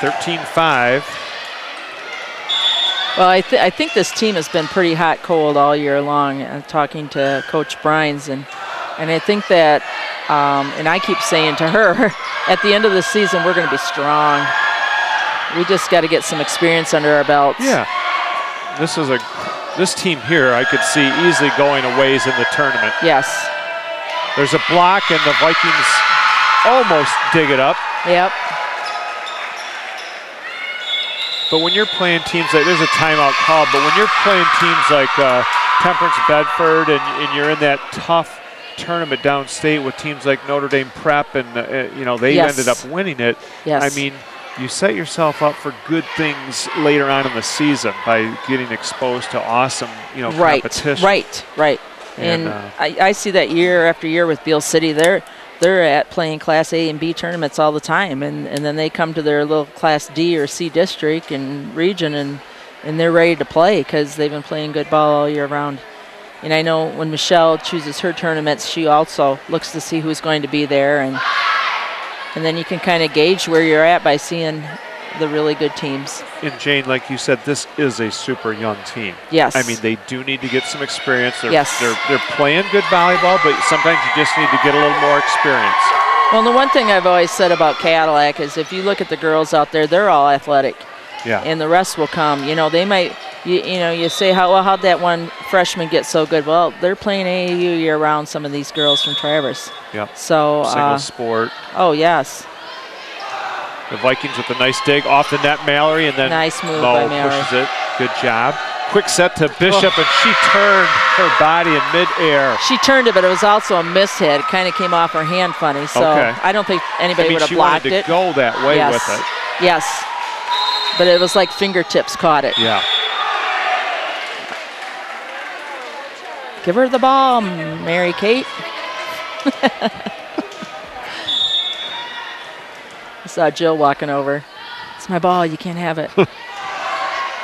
13-5. Well, I think this team has been pretty hot cold all year long. I'm talking to Coach Brines, and I think that, and I keep saying to her, at the end of the season we're going to be strong. We just got to get some experience under our belts. Yeah. This team here I could see easily going a ways in the tournament. Yes. There's a block and the Vikings almost dig it up. Yep. But when you're playing teams like, there's a timeout call, but when you're playing teams like Temperance Bedford and you're in that tough tournament downstate with teams like Notre Dame Prep and you know, they ended up winning it. Yes. I mean, you set yourself up for good things later on in the season by getting exposed to awesome, you know, competition. Right. And I see that year after year with Beale City. They're at playing Class A and B tournaments all the time, and then they come to their little Class D or C district and region, and they're ready to play because they've been playing good ball all year round. And I know when Michelle chooses her tournaments, she also looks to see who's going to be there, and then you can kind of gauge where you're at by seeing the really good teams. And Jane, like you said, this is a super young team. Yes. I mean, they do need to get some experience. Yes. They're playing good volleyball, but sometimes you just need to get a little more experience. Well, the one thing I've always said about Cadillac is if you look at the girls out there, they're all athletic. Yeah. And the rest will come. You know, they might, you say, how'd that one freshmen get so good. Well, they're playing AAU year-round, some of these girls from Traverse. Yep. So, single sport. Oh, yes. The Vikings with a nice dig off the net, Mallory, and then nice move by Mallory. Pushes it. Good job. Quick set to Bishop, and she turned her body in midair. She turned it, but it was also a mishit. It kind of came off her hand funny, so I don't think anybody would have blocked it. She wanted to go that way with it. Yes, but it was like fingertips caught it. Yeah. Give her the ball, Mary Kate. I saw Jill walking over. It's my ball, you can't have it.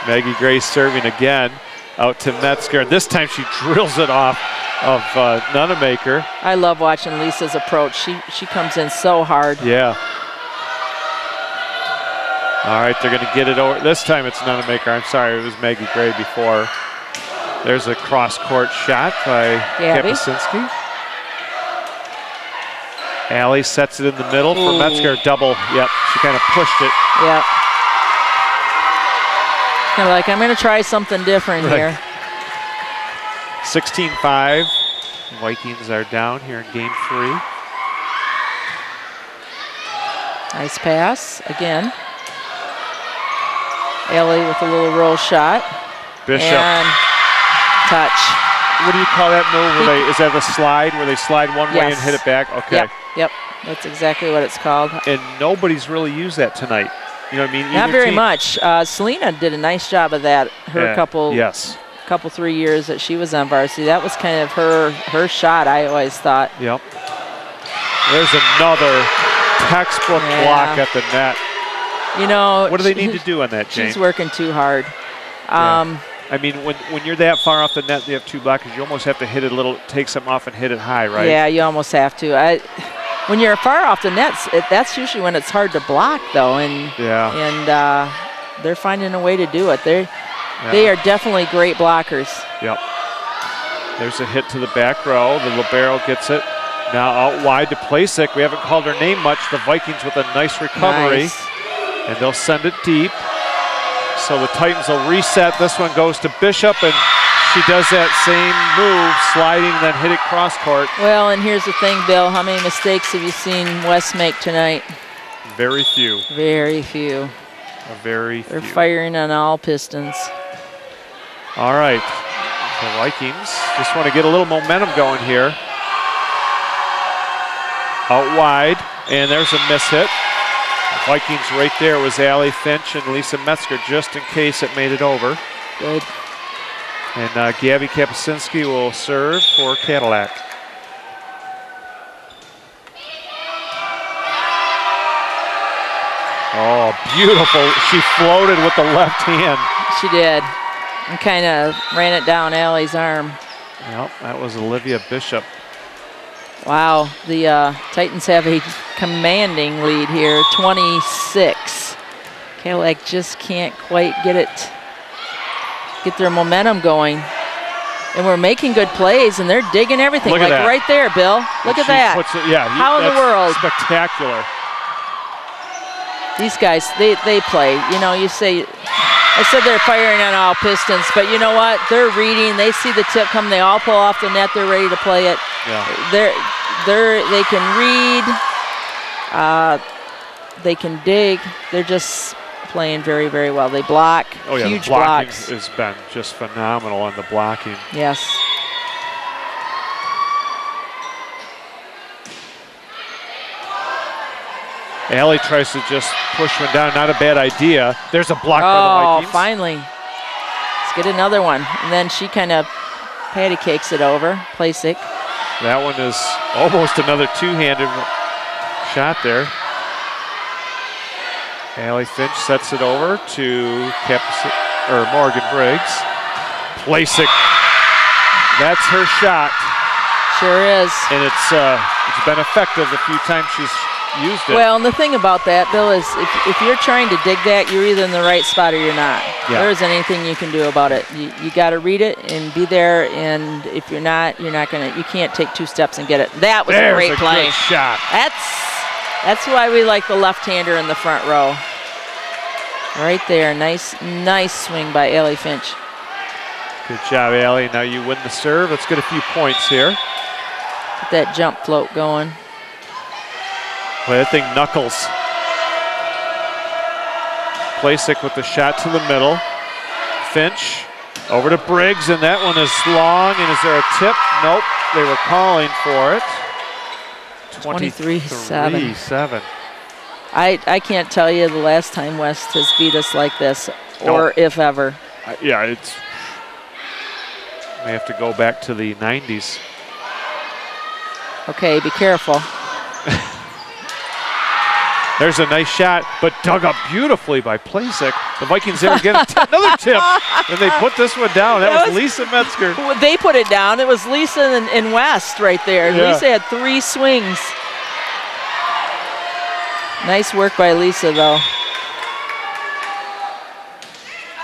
Maggie Gray serving again out to Metzger. This time she drills it off of Nunemaker. I love watching Lisa's approach. She comes in so hard. Yeah. All right, they're going to get it over. This time it's Nunemaker. I'm sorry, it was Maggie Gray before. There's a cross-court shot by Kapuscinski. Allie sets it in the middle for Metzger. Double. Yep, she kind of pushed it. Yep. Kind of like, I'm going to try something different here. 16-5. Vikings are down here in game 3. Nice pass again. Allie with a little roll shot. Bishop. And touch. What do you call that move? Is that a slide where they slide one way and hit it back? Okay. Yep. That's exactly what it's called. And nobody's really used that tonight. You know what I mean? Not very much. Selena did a nice job of that. Her couple 3 years that she was on varsity. That was kind of her shot, I always thought. Yep. There's another textbook block at the net. You know, what do they need to do on that, Jane? She's working too hard. I mean, when you're that far off the net, you have 2 blockers. You almost have to hit it a little, take something off and hit it high, right? Yeah, you almost have to. When you're far off the nets, that's usually when it's hard to block, though. And they're finding a way to do it. They are definitely great blockers. Yep. There's a hit to the back row. The libero gets it. Now out wide to Plasek. We haven't called her name much. The Vikings with a nice recovery. Nice. And they'll send it deep. So the Titans will reset. This one goes to Bishop, and she does that same move, sliding, then hit it cross court. Well, and here's the thing, Bill. How many mistakes have you seen West make tonight? Very few. Very few. Very few. They're firing on all pistons. All right. The Vikings just want to get a little momentum going here. Out wide, and there's a miss hit. The Vikings right there was Allie Finch and Lisa Metzger, just in case it made it over. Good. And Gabby Kapuscinski will serve for Cadillac. Oh, beautiful. She floated with the left hand. She did. And kind of ran it down Allie's arm. Yep, that was Olivia Bishop. Wow, the Titans have a commanding lead here, 26. Cadillac just can't quite get their momentum going. And we're making good plays, and they're digging everything. Look at that. Right there, Bill. Look at that. How in the world? Spectacular. These guys, they play. You know, I said they're firing on all pistons, but you know what? They're reading. They see the tip come. They all pull off the net. They're ready to play it. Yeah. They can read. They can dig. They're just playing very, very well. They block. Oh yeah, huge the blocking blocks. has been just phenomenal on the blocking. Yes. Allie tries to just push one down. Not a bad idea. There's a block by the Vikings. Oh, finally. Let's get another one. And then she kind of patty cakes it over. Plasek. That one is almost another two-handed shot there. Allie Finch sets it over to Morgan Briggs. Plasek. That's her shot. Sure is. And it's been effective the few times she's used it. Well, and the thing about that, Bill, is if you're trying to dig that, you're either in the right spot or you're not. Yeah. There isn't anything you can do about it. You got to read it and be there, and if you're not gonna. You can't take 2 steps and get it. That was a great play. Good shot. That's why we like the left-hander in the front row. Right there, nice swing by Allie Finch. Good job, Allie. Now you win the serve. Let's get a few points here. Get that jump float going. Boy, that thing knuckles. Playsick with the shot to the middle. Finch over to Briggs, and that one is long. And is there a tip? Nope, they were calling for it. 23-7. I can't tell you the last time West has beat us like this, or if ever. Yeah, it's. May have to go back to the 90s. Okay, be careful. There's a nice shot, but dug up beautifully by Playsick. The Vikings there get another tip, and they put this one down. That was Lisa Metzger. They put it down. It was Lisa and West right there. Yeah. Lisa had 3 swings. Nice work by Lisa, though.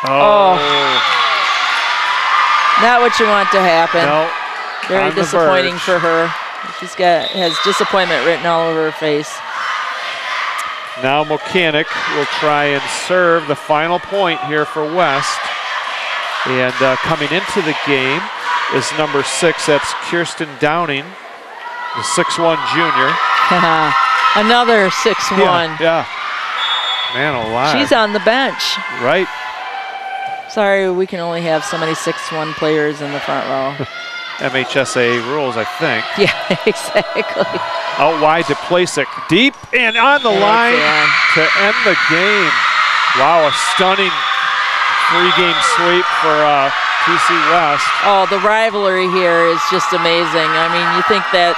Oh. Not what you want to happen. No. Very disappointing for her. She's has disappointment written all over her face. Now Mechanic will try and serve the final point here for West. And coming into the game is number 6. That's Kirsten Downing, the 6'1" junior. Another 6'1". Yeah. Man alive. She's on the bench. Right. Sorry, we can only have so many 6'1" players in the front row. MHSA rules, I think. Yeah, exactly. Out wide to Playsick. Deep and on the line to end the game. Wow, a stunning 3-game sweep for TC West. Oh, the rivalry here is just amazing. I mean, you think that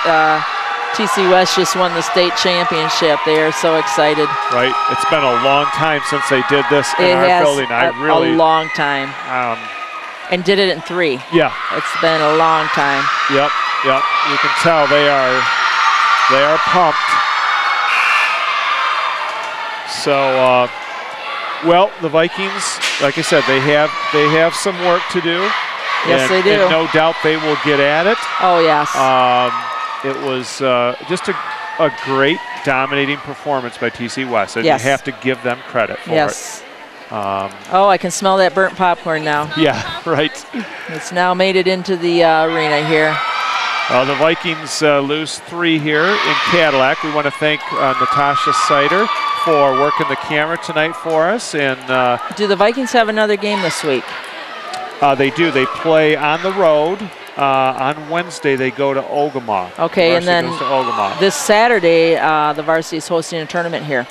TC West just won the state championship. They are so excited. Right. It's been a long time since they did this in our building. A long time. And did it in 3. Yeah. It's been a long time. Yep. You can tell they are pumped. So, well, the Vikings, like I said, they have some work to do. Yes, they do. And no doubt they will get at it. Oh, yes. It was just a great dominating performance by TC West, and you have to give them credit for it. Oh, I can smell that burnt popcorn now. Yeah, right. It's now made it into the arena here. The Vikings lose 3 here in Cadillac. We want to thank Natasha Sider for working the camera tonight for us. And do the Vikings have another game this week? They do. They play on the road. On Wednesday, they go to Ogama. Okay, and then this Saturday, the varsity is hosting a tournament here.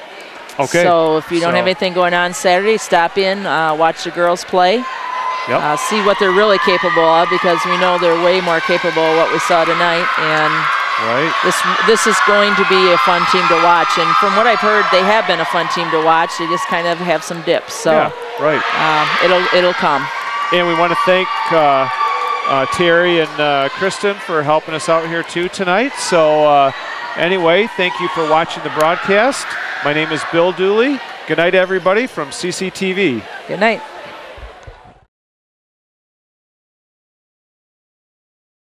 Okay. So if you don't have anything going on Saturday, stop in, watch the girls play. Yep. See what they're really capable of, because we know they're way more capable of what we saw tonight. And this is going to be a fun team to watch. And from what I've heard, they have been a fun team to watch. They just kind of have some dips. So it'll come. And we want to thank Terry and Kristen for helping us out here too tonight. So anyway, thank you for watching the broadcast. My name is Bill Dooley. Good night, everybody, from CCTV. Good night.